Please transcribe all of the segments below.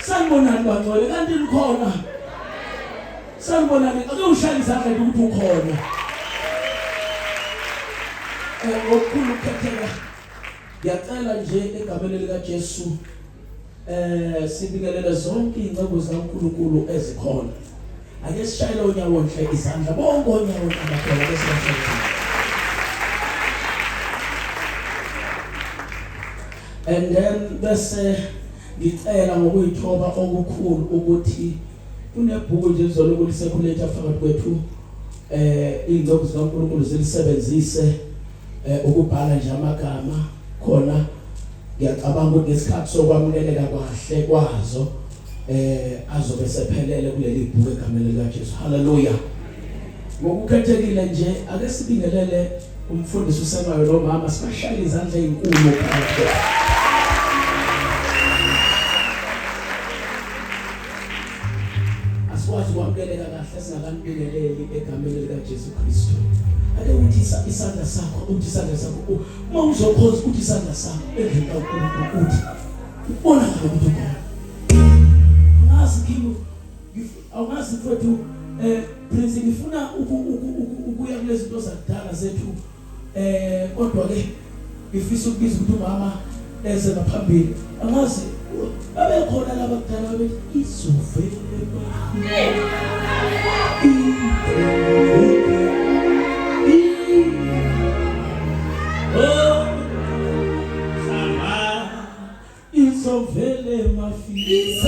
Sanibonani bangcwele kanti likhona. Sanibonani ake ushaya izandla ukuthi ukhona. Ngokukhulu ukukhetheka ngiyacela nje egameni lika Jesu sibingelele zonke ingcebo zikaNkulunkulu ezikhona. Ake sishayele onyawo nhle izandla bonke onyawo abakhona bese and then bese ngicela ngokuyithoba okukhulu ukuthi kunebhuku nje izolo kulisekhuleta phakathi kwethu ingcebo zikaNkulunkulu zilisebenzise ukubhala nje amagama khona ngiyacabanga ukuthi ngesikhathi sokwamukeleka kwahle kwazo azobe sephelele kuleli bhuku egameni lika Jesu. Haleluya. Ngokukhethekile nje ake sibingelele umfundisi usemayo lo mama sibashaya izandla ezinkulu phakathi. Aswazi kwamukeleka kahle singakanibingeleli egameni lika Jesu Kristu. Ake uthi isandla sakho uthi isandla sakho uma uzokhoza uthi isandla sakho endlini kaNkulunkulu uthi ubona ukuthi ukhona. Ngazi kimi awungazi mfowethu Prince ngifuna ukuya kulezi zinto zakudala zethu kodwa ke ngifisa ukubiza ukuthi umama eze ngaphambili. Angazi abekhona laba kudala bethi izovele izovele mafili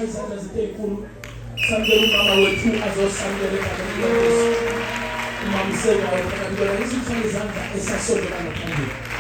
shaya izandla zethu ezinkulu. Samukela umama wethu azosamukela egameni likaJesu. Umamseka wena ngibona isithanda izandla esasondela ngaphambili.